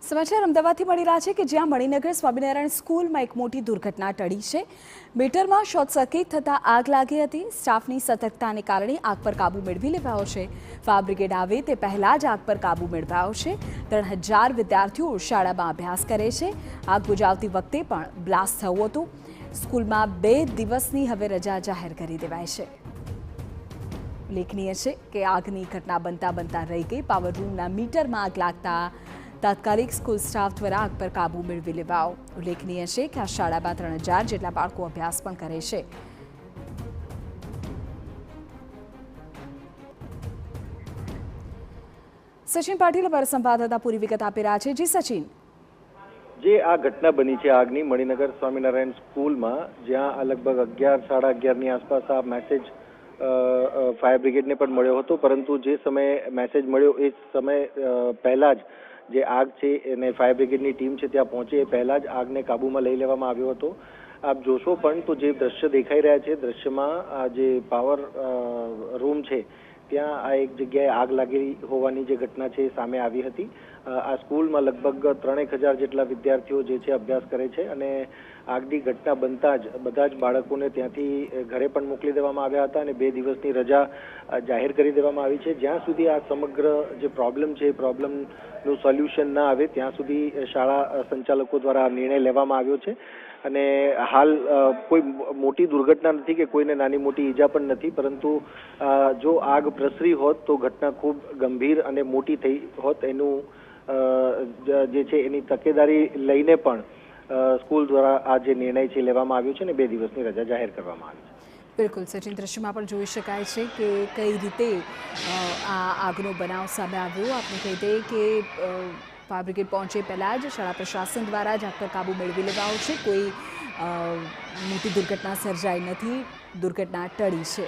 સમાચાર અમદાવાદથી મળી રહ્યા છે કે જ્યાં મણિનગર સ્વામિનારાયણ સ્કૂલમાં એક મોટી દુર્ઘટના ટળી છે। મીટરમાં શોર્ટ સર્કિટ થતાં આગ લાગી હતી। સ્ટાફની સતર્કતાને કારણે આગ પર કાબૂ મેળવી લેવાયો છે। ફાયર બ્રિગેડ આવે તે પહેલાં જ આગ પર કાબૂ મેળવાયો છે। 3000 વિદ્યાર્થીઓ શાળામાં અભ્યાસ કરે છે। આગ બુઝાવતી વખતે પણ બ્લાસ્ટ થયું હતું। સ્કૂલમાં 2 દિવસની હવે રજા જાહેર કરી દેવાઈ છે। ઉલ્લેખનીય છે કે આગની ઘટના બનતા રહી ગઈ। પાવર રૂમના મીટરમાં આગ લાગતા તાત્કાલિક સ્કૂલ સ્ટાફ દ્વારા આગ પર કાબૂ મેળવી લેવાયો। ઉલ્લેખનીય છે કે આ શાળામાં 3000 જેટલા બાળકો અભ્યાસ પણ કરે છે। સચિન પાટીલ અમારા સંવાદદાતા પૂરી વિગત આપી રહ્યા છે। જી સચિન, જે આ ઘટના બની છે આગની મણિનગર સ્વામિનારાયણ સ્કૂલમાં, જ્યાં લગભગ 11 સાડા 11ની આસપાસ આ મેસેજ ફાયર બ્રિગેડને પણ મળ્યો હતો, પરંતુ જે સમયે મેસેજ મળ્યો એ સમય પહેલા જ જે આગ છે અને ફાયર બ્રિગેડની ટીમ છે ત્યાં પહોંચે એ પહેલા જ આગને કાબૂમાં લઈ લેવામાં આવ્યો હતો। આપ જોશો પણ તો જે દ્રશ્ય દેખાઈ રહ્યા છે, દ્રશ્યમાં આ જે પાવર રૂમ છે ત્યાં આ એક જગ્યાએ આગ લાગી હોવાની જે ઘટના છે એ સામે આવી હતી। આ સ્કૂલમાં લગભગ 3000 જેટલા વિદ્યાર્થીઓ જે છે અભ્યાસ કરે છે અને આગની ઘટના બનતા જ બધા જ બાળકોને ત્યાંથી ઘરે પણ મોકલી દેવામાં આવ્યા હતા અને 2 દિવસની રજા જાહેર કરી દેવામાં આવી છે। જ્યાં સુધી આ સમગ્ર જે પ્રોબ્લેમ છે એ પ્રોબ્લેમનું સોલ્યુશન ના આવે ત્યાં સુધી શાળા સંચાલકો દ્વારા નિર્ણય લેવામાં આવ્યો છે અને હાલ કોઈ મોટી દુર્ઘટના નથી કે કોઈને નાની મોટી ઈજા પણ નથી, પરંતુ જો આગ પ્રસરી હોત તો ઘટના ખૂબ ગંભીર અને મોટી થઈ હોત। એનું જે છે એની તકેદારી લઈને પણ સ્કૂલ દ્વારા આ જે નિર્ણય છે લેવામાં આવ્યો છે અને 2 દિવસની રજા જાહેર કરવામાં આવી છે। બિલકુલ સચિન, દ્રશ્યમાં પણ જોઈ શકાય છે કે કઈ રીતે આ આગનો બનાવ સામે આવ્યો। આપણે કહી દઈએ કે ફાયર બ્રિગેડ પહોંચે પહેલાં જ શાળા પ્રશાસન દ્વારા જ આગ પર કાબૂ મેળવી લેવાયો છે। કોઈ મોટી દુર્ઘટના સર્જાઈ નથી, દુર્ઘટના ટળી છે।